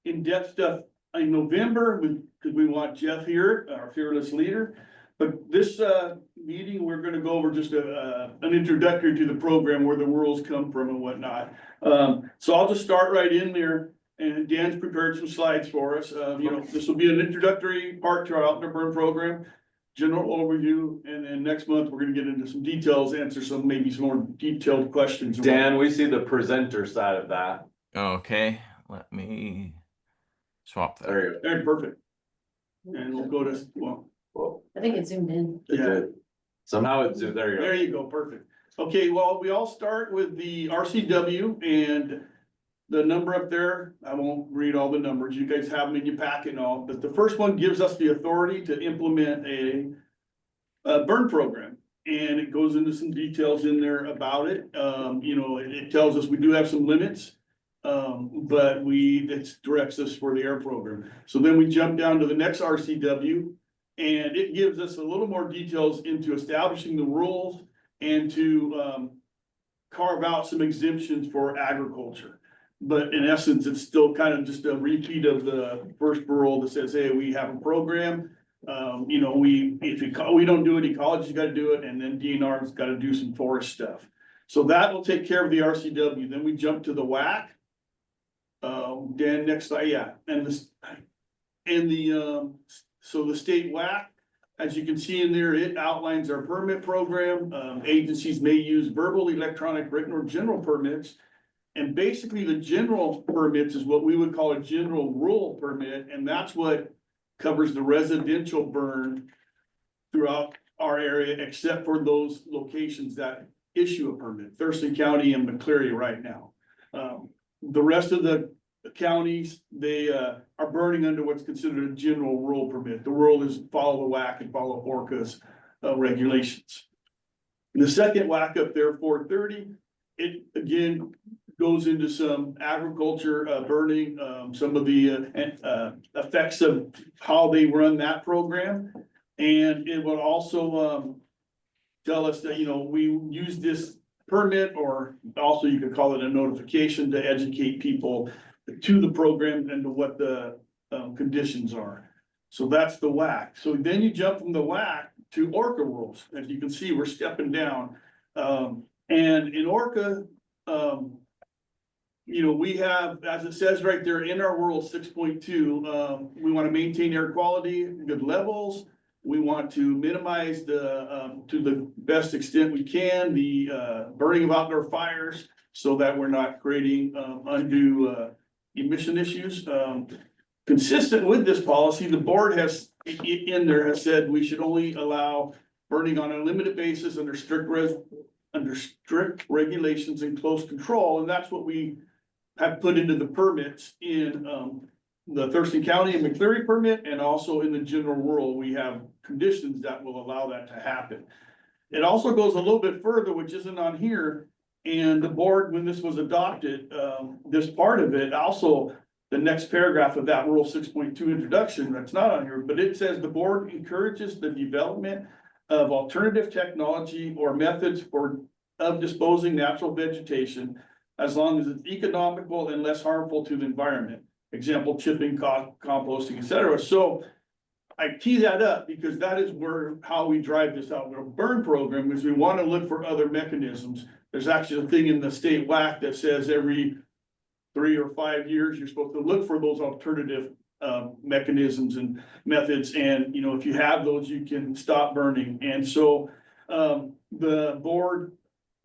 in-depth stuff in November, because we want Jeff here, our fearless leader. But this meeting, we're gonna go over just an introductory to the program, where the rules come from and whatnot. So I'll just start right in there, and Dan's prepared some slides for us. This will be an introductory part to our Outdoor Burn program, general overview, and then next month, we're gonna get into some details, answer some, maybe some more detailed questions. Dan, we see the presenter side of that. Okay, let me swap that. There you go. Very perfect. And we'll go to, well, I think it zoomed in. yeah. Somehow it's, there you go. There you go, perfect. Okay, well, we all start with the RCW and the number up there. I won't read all the numbers. You guys have them in your packet and all, but the first one gives us the authority to implement a burn program. And it goes into some details in there about it. It tells us we do have some limits. But it directs us for the air program. So then we jump down to the next RCW. And it gives us a little more details into establishing the rules and to carve out some exemptions for agriculture. But in essence, it's still kind of just a repeat of the first rule that says, hey, we have a program. We don't do it, ecology's got to do it, and then DNR's got to do some forest stuff. So that will take care of the RCW. Then we jump to the WAC. Dan, next slide, yeah, so the state WAC, as you can see in there, it outlines our permit program. Agencies may use verbal, electronic, written, or general permits. And basically the general permits is what we would call a general rural permit, and that's what covers the residential burn throughout our area, except for those locations that issue a permit, Thurston County and McCleary right now. The rest of the counties, they are burning under what's considered a general rural permit. The rule is follow the WAC and follow ORCAA's regulations. The second WAC up there, 430, it again goes into some agriculture burning, some of the effects of how they run that program. And it will also tell us that, we use this permit, or also you could call it a notification, to educate people to the program and to what the conditions are. So that's the WAC. So then you jump from the WAC to ORCAA rules. As you can see, we're stepping down. And in ORCAA, we have, as it says right there in our rule 6.2, we want to maintain air quality, good levels. We want to minimize to the best extent we can, the burning of outdoor fires, so that we're not creating undue emission issues. Consistent with this policy, the board has said we should only allow burning on a limited basis under strict regulations and close control, and that's what we have put into the permits in the Thurston County and McCleary permit, and also in the general rural, we have conditions that will allow that to happen. It also goes a little bit further, which isn't on here, and the board, when this was adopted, this part of it, also the next paragraph of that rule 6.2 introduction, that's not on here, but it says the board encourages the development of alternative technology or methods of disposing natural vegetation, as long as it's economical and less harmful to the environment. Example, chipping, composting, etc. So I tee that up because that is how we drive this outdoor burn program, is we want to look for other mechanisms. There's actually a thing in the state WAC that says every 3 or 5 years, you're supposed to look for those alternative mechanisms and methods. And, if you have those, you can stop burning. And so the board,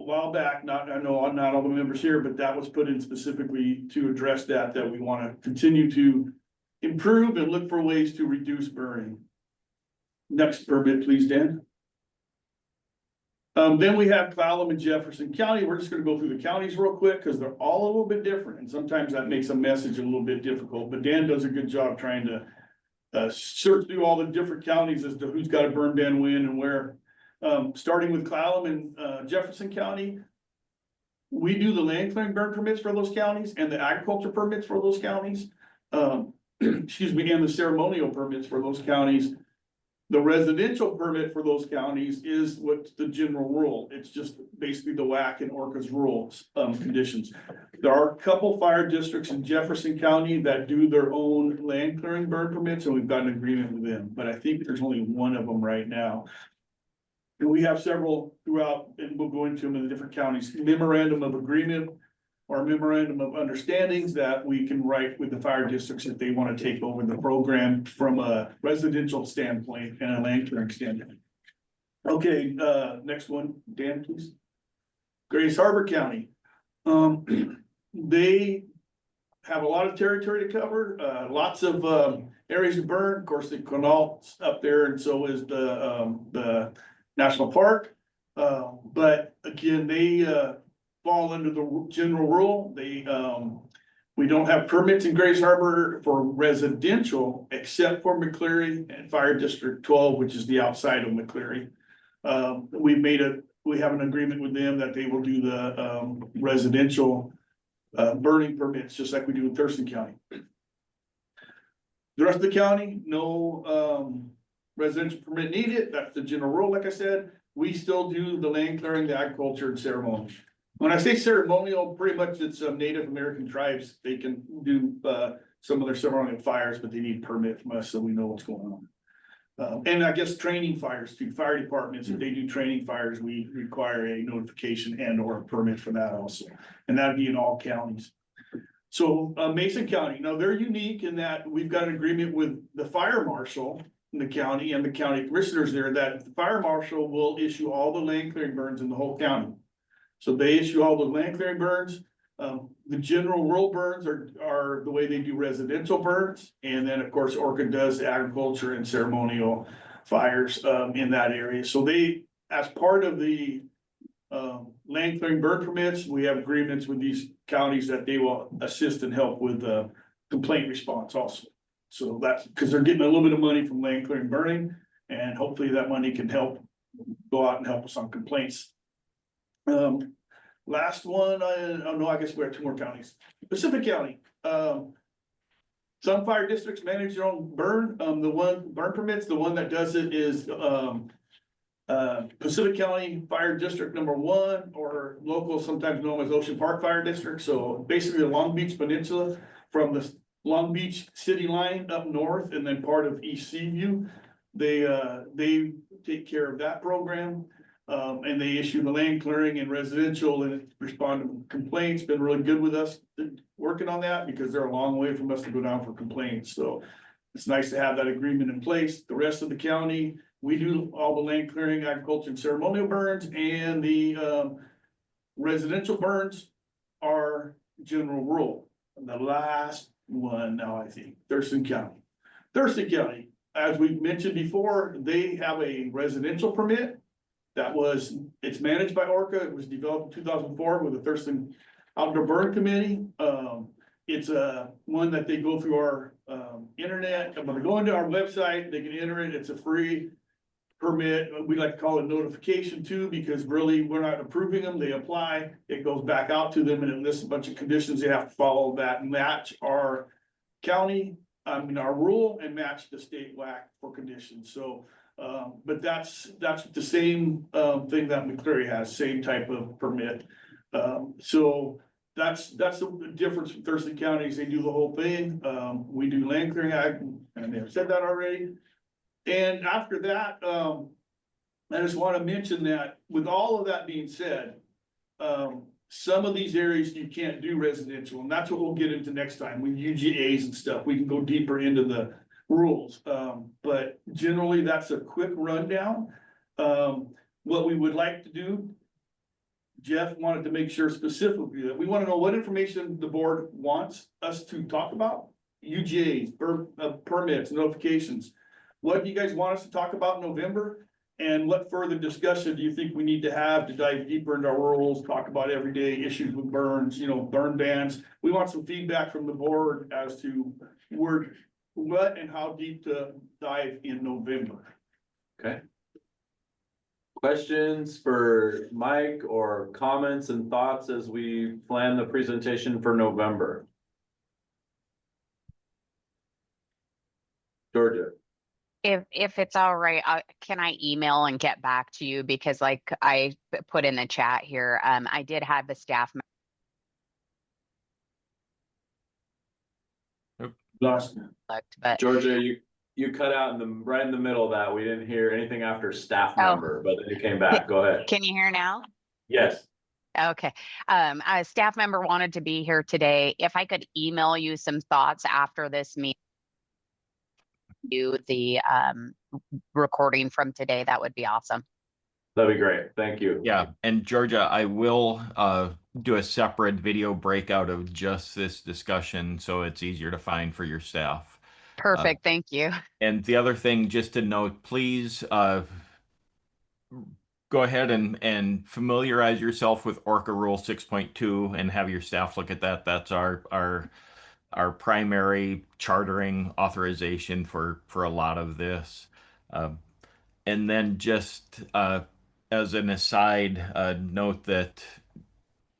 a while back, I know not all the members here, but that was put in specifically to address that we want to continue to improve and look for ways to reduce burning. Next permit, please, Dan. Then we have Clallam and Jefferson County. We're just going to go through the counties real quick because they're all a little bit different. And sometimes that makes a message a little bit difficult, but Dan does a good job trying to search through all the different counties as to who's got a burn ban when and where. Starting with Clallam and Jefferson County, we do the land clearing burn permits for those counties and the agriculture permits for those counties. And the ceremonial permits for those counties. The residential permit for those counties is what's the general rule. It's just basically the WAC and ORCAA's rules, conditions. There are a couple fire districts in Jefferson County that do their own land clearing burn permits, and we've got an agreement with them, but I think there's only one of them right now. And we have several throughout, and we'll go into them in the different counties, memorandum of agreement or memorandum of understandings that we can write with the fire districts if they want to take over the program from a residential standpoint and a land clearing standpoint. Okay, next one, Dan, please. Grace Harbor County. They have a lot of territory to cover, lots of areas to burn. Of course, the Quinault's up there, and so is the national park. But again, they fall under the general rule. They we don't have permits in Grace Harbor for residential except for McCleary and Fire District 12, which is the outside of McCleary. We have an agreement with them that they will do the residential burning permits, just like we do in Thurston County. The rest of the county, no residential permit needed. That's the general rule. Like I said, we still do the land clearing, the agriculture and ceremony. When I say ceremonial, pretty much it's Native American tribes. They can do some of their ceremonial fires, but they need permit from us so we know what's going on. And I guess training fires too, fire departments, if they do training fires, we require a notification and or a permit for that also. And that'd be in all counties. So Mason County, now they're unique in that we've got an agreement with the fire marshal in the county and the county commissioners there that the fire marshal will issue all the land clearing burns in the whole county. So they issue all the land clearing burns. The general rural burns are the way they do residential burns. And then of course, ORCAA does agriculture and ceremonial fires in that area. So they, as part of the land clearing burn permits, we have agreements with these counties that they will assist and help with complaint response also. So that's because they're getting a little bit of money from land clearing burning, and hopefully that money can help go out and help us on complaints. Last one, I guess we have two more counties. Pacific County. Some fire districts manage their own burn. Burn permits, the one that does it is Pacific County Fire District number 1, or local, sometimes known as Ocean Park Fire District. So basically the Long Beach Peninsula from the Long Beach city line up north, and then part of East Seaview. They take care of that program. And they issue the land clearing and residential and respond to complaints. Been really good with us working on that because they're a long way from us to go down for complaints. So it's nice to have that agreement in place. The rest of the county, we do all the land clearing, agriculture and ceremonial burns, and the residential burns are general rule. And the last one now, I think, Thurston County. Thurston County, as we mentioned before, they have a residential permit. It's managed by ORCAA. It was developed in 2004 with the Thurston Outdoor Burn Committee. It's one that they go through our internet. When they go into our website, they can enter it. It's a free permit. We like to call it notification too, because really we're not approving them. They apply, it goes back out to them, and it lists a bunch of conditions they have to follow that match our county, our rule, and match the state WAC for conditions. So but that's the same thing that McCleary has, same type of permit. So that's the difference with Thurston counties. They do the whole thing. We do land clearing act, and they've said that already. And after that, I just want to mention that with all of that being said, some of these areas you can't do residential, and that's what we'll get into next time with UGAs and stuff. We can go deeper into the rules, but generally that's a quick rundown. What we would like to do, Jeff wanted to make sure specifically that we want to know what information the board wants us to talk about. UGAs, permits, notifications. What do you guys want us to talk about in November? And what further discussion do you think we need to have to dive deeper into our rules, talk about everyday issues with burns, burn bans? We want some feedback from the board as to what and how deep to dive in November. Okay. Questions for Mike or comments and thoughts as we plan the presentation for November? Georgia. If it's all right, can I email and get back to you? Because like I put in the chat here, I did have the staff Lost. select, but Georgia, you cut out in the, right in the middle of that. We didn't hear anything after staff Oh. member, but then you came back. Go ahead. can you hear now? Yes, Okay. A staff member wanted to be here today. If I could email you some thoughts after this meeting, you the recording from today, that would be awesome. that'd be great. Thank you. Yeah, and Georgia, I will do a separate video breakout of just this discussion so it's easier to find for your staff. Perfect. Thank you. And the other thing, just to note, please go ahead and familiarize yourself with ORCA Rule 6.2 and have your staff look at that. That's our primary chartering authorization for a lot of this. And then just as an aside, note that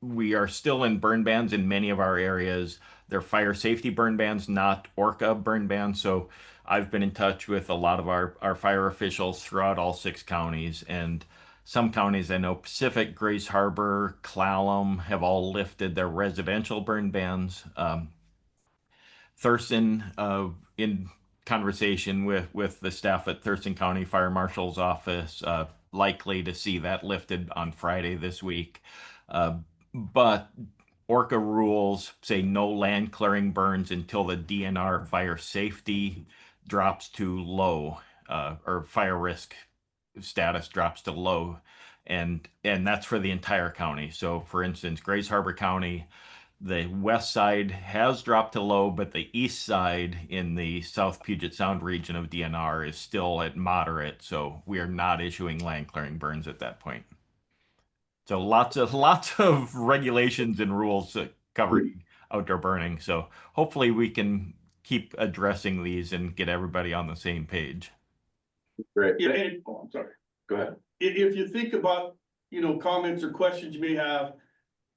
we are still in burn bans in many of our areas. They're fire safety burn bans, not ORCA burn bans. So I've been in touch with a lot of our fire officials throughout all 6 counties. And some counties, I know Pacific, Grace Harbor, Clallam, have all lifted their residential burn bans. Thurston, in conversation with the staff at Thurston County Fire Marshal's office, likely to see that lifted on Friday this week. But ORCA rules say no land clearing burns until the DNR fire safety drops to low, or fire risk status drops to low. And that's for the entire county. So for instance, Grace Harbor County, the west side has dropped to low, but the east side in the South Puget Sound region of DNR is still at moderate. So we are not issuing land clearing burns at that point. So lots of regulations and rules covering outdoor burning. So hopefully we can keep addressing these and get everybody on the same page. Great. Yeah, and, I'm sorry. Go ahead. If you think about, comments or questions you may have,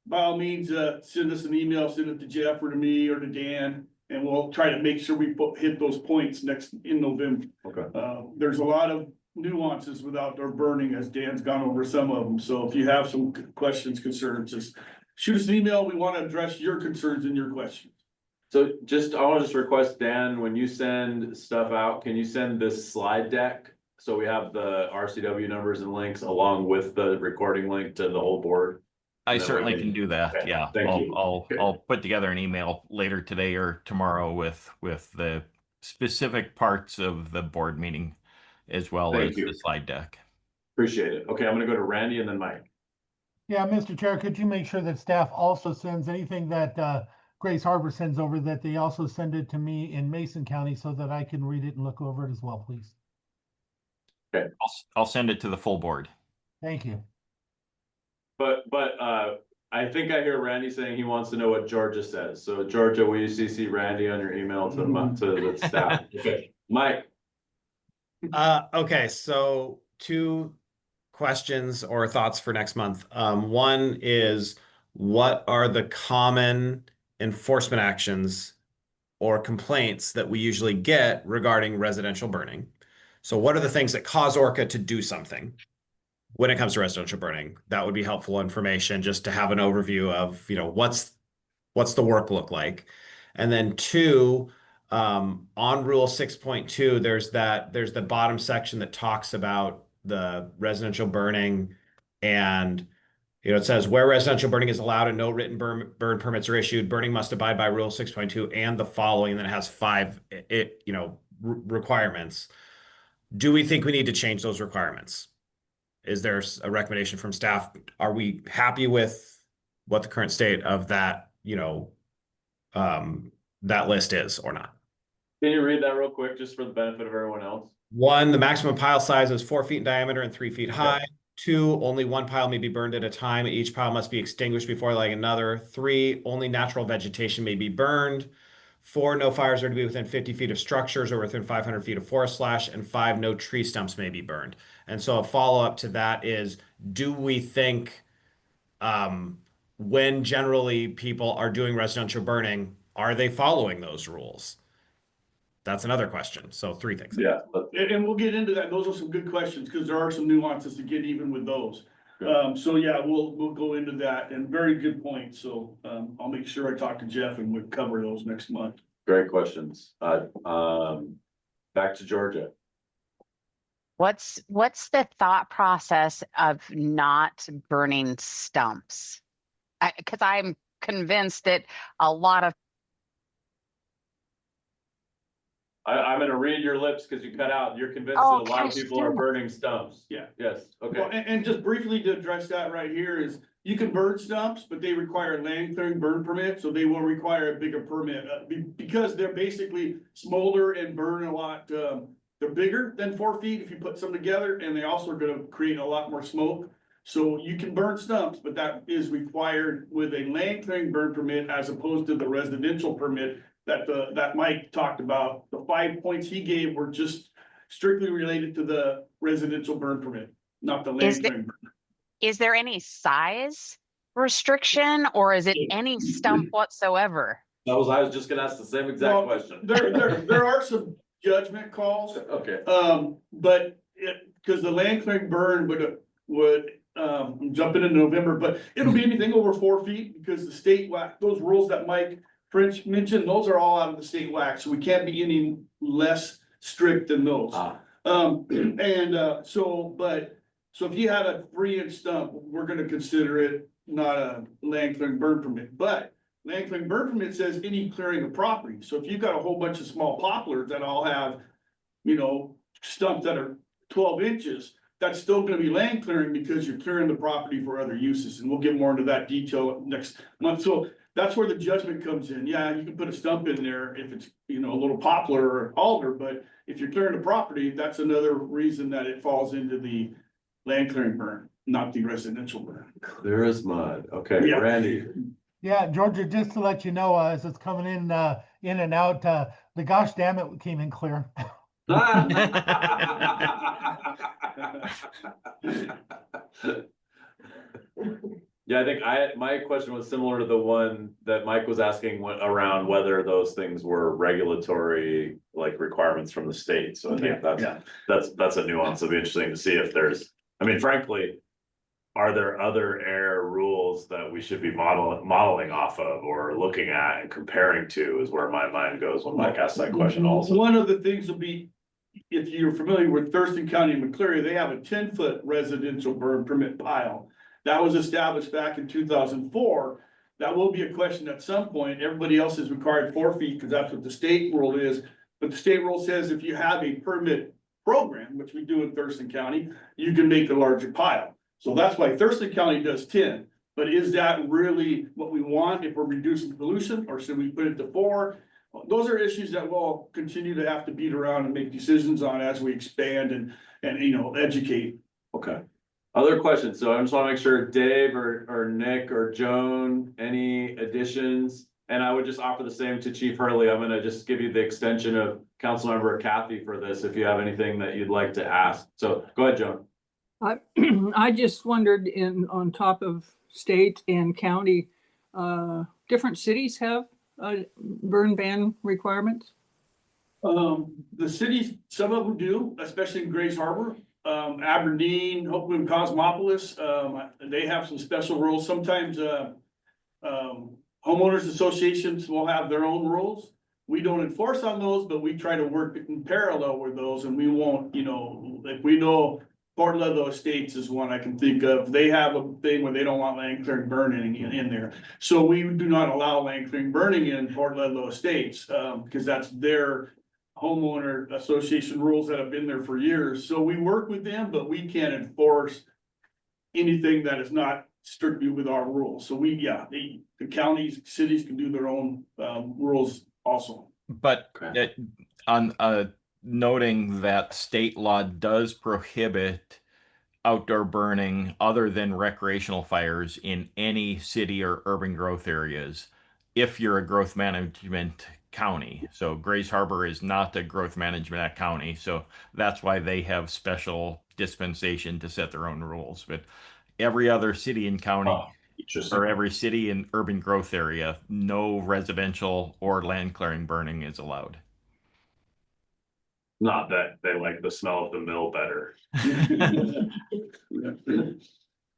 by all means, send us an email, send it to Jeff or to me or to Dan, and we'll try to make sure we hit those points in November. Okay. There's a lot of nuances with outdoor burning, as Dan's gone over some of them. So if you have some questions, concerns, just shoot us an email. We want to address your concerns and your questions. So I want to just request, Dan, when you send stuff out, can you send this slide deck? So we have the RCW numbers and links along with the recording link to the whole board. I And then certainly we can do that. Okay, Yeah, thank you. I'll put together an email later today or tomorrow with the specific parts of the board meeting as well Thank as you. the slide deck. Appreciate it. Okay, I'm gonna go to Randy and then Mike. Yeah, Mr. Chair, could you make sure that staff also sends anything that Grace Harbor sends over, that they also send it to me in Mason County so that I can read it and look over it as well, please? I'll send it to the full board. Thank you. But I think I hear Randy saying he wants to know what Georgia says. So Georgia, will you CC Randy on your email to the staff? Okay, Mike. Okay, so 2 questions or thoughts for next month. One is, what are the common enforcement actions or complaints that we usually get regarding residential burning? So what are the things that cause ORCA to do something when it comes to residential burning? That would be helpful information just to have an overview of, what's the work look like. And then 2, on Rule 6.2, there's the bottom section that talks about the residential burning, and it says where residential burning is allowed and no written burn permits are issued, burning must abide by Rule 6.2 and the following, and then it has 5 requirements. Do we think we need to change those requirements? Is there a recommendation from staff? Are we happy with what the current state of that, that list is or not? Can you read that real quick, just for the benefit of everyone else? 1, the maximum pile size is 4 feet in diameter and 3 feet high. 2, only 1 pile may be burned at a time. Each pile must be extinguished before lighting another. 3, only natural vegetation may be burned. 4, no fires are to be within 50 feet of structures or within 500 feet of forest slash. And 5, no tree stumps may be burned. And so a follow-up to that is, do we think when generally people are doing residential burning, are they following those rules? That's another question. So 3 things. Yeah. And we'll get into that. Those are some good questions, because there are some nuances to get even with those. So yeah, we'll go into that, and very good point. So, I'll make sure I talk to Jeff and we'll cover those next month. Great questions. Back to Georgia. What's the thought process of not burning stumps? Because I'm convinced that a lot of I'm gonna read your lips because you cut out. You're convinced that a lot of people are burning stumps. Yeah. Yes, Well, okay. and just briefly to address that right here is, you can burn stumps, but they require a land clearing burn permit, so they will require a bigger permit, because they're basically smolder and burn a lot, they're bigger than 4 feet if you put some together, and they also are gonna create a lot more smoke. So you can burn stumps, but that is required with a land clearing burn permit as opposed to the residential permit that Mike talked about. The 5 points he gave were just strictly related to the residential burn permit, not the land clearing burn. is there any size restriction, or is it any stump whatsoever? I was just gonna ask the same exact Well, question. there are some judgment calls, Okay, but because the land clearing burn would jumping in November, but it'll be anything over 4 feet, because the state those rules that Mike French mentioned, those are all out of the state WAC, so we can't be any less strict than those. So if you had a 3-inch stump, we're gonna consider it not a land clearing burn permit, but land clearing burn permit says any clearing of property. So if you've got a whole bunch of small poplars that all have, stumps that are 12 inches, that's still gonna be land clearing, because you're clearing the property for other uses, and we'll get more into that detail next month. So that's where the judgment comes in. Yeah, you can put a stump in there if it's, a little poplar or alder, but if you're clearing the property, that's another reason that it falls into the land clearing burn, not the residential burn. clear as mud. Okay, Yeah. Randy. Yeah, Georgia, just to let you know, as it's coming in and out, the gosh damn it came in clear. Yeah, I think my question was similar to the one that Mike was asking around whether those things were regulatory, like requirements from the state. So I think that's a nuance. It'll be interesting to see if there's, frankly, are there other air rules that we should be modeling off of or looking at and comparing to, is where my mind goes when Mike asks that question also. One of the things will be, if you're familiar with Thurston County and McCleary, they have a 10-foot residential burn permit pile. That was established back in 2004. That will be a question at some point. Everybody else is required 4 feet, because that's what the state rule is. But the state rule says if you have a permit program, which we do in Thurston County, you can make a larger pile. So that's why Thurston County does 10. But is that really what we want if we're reducing pollution, or should we put it to 4? Those are issues that we'll continue to have to beat around and make decisions on as we expand and educate. Okay. Other questions? So I just want to make sure Dave or Nick or Joan, any additions? And I would just offer the same to Chief Hurley. I'm gonna just give you the extension of Councilmember Kathy for this, if you have anything that you'd like to ask. So go ahead, Joan. I just wondered, on top of state and county, different cities have burn ban requirements? The cities, some of them do, especially in Grays Harbor. Aberdeen, Hopeland, Cosmopolis, they have some special rules. Sometimes homeowners associations will have their own rules. We don't enforce on those, but we try to work in parallel with those, and we won't, if we know Port Ludlow Estates is one I can think of. They have a thing where they don't want land clearing burning in there. So we do not allow land clearing burning in Port Ludlow Estates, because that's their homeowner association rules that have been there for years. So we work with them, but we can't enforce anything that is not strictly with our rules. So the counties, cities can do their own rules also. But on noting that state law does prohibit outdoor burning other than recreational fires in any city or urban growth areas if you're a growth management county. So Grays Harbor is not a growth management county, so that's why they have special dispensation to set their own rules. But every other city and county or every city and urban growth area, no residential or land clearing burning is allowed. Not that they like the smell of the mill better.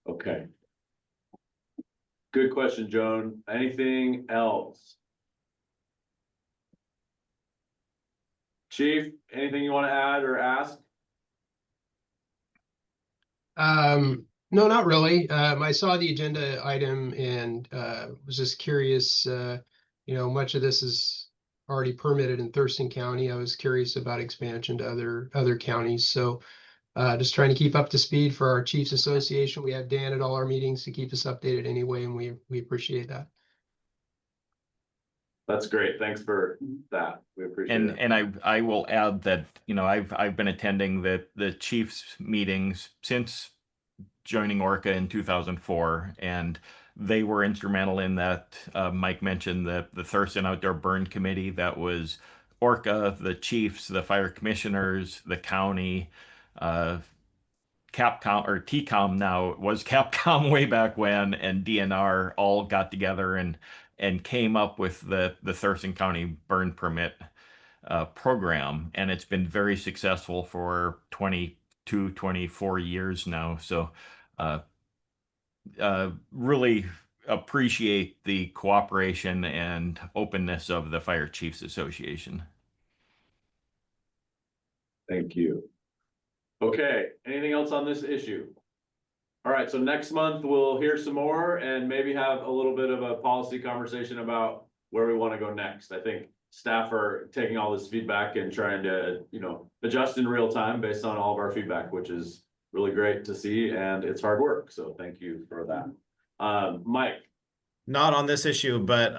Okay. Good question, Joan. Anything else? Chief, anything you want to add or ask? No, not really. I saw the agenda item and was just curious, much of this is already permitted in Thurston County. I was curious about expansion to other counties. So just trying to keep up to speed for our Chiefs Association. We have Dan at all our meetings to keep us updated anyway, and we appreciate that. That's great. Thanks for that. We appreciate it. And I will add that, I've been attending the Chiefs meetings since joining ORCAA in 2004, and they were instrumental in that. Mike mentioned the Thurston Outdoor Burn Committee. That was ORCAA, the chiefs, the fire commissioners, the county, Capcom or TCOM now, it was Capcom way back when, and DNR all got together and came up with the Thurston County burn permit program, and it's been very successful for 22, 24 years now. So really appreciate the cooperation and openness of the Fire Chiefs Association. Thank you. Okay, anything else on this issue? All right, so next month we'll hear some more and maybe have a little bit of a policy conversation about where we want to go next. I think staff are taking all this feedback and trying to, adjust in real time based on all of our feedback, which is really great to see, and it's hard work. So thank you for that. Mike. Not on this issue, but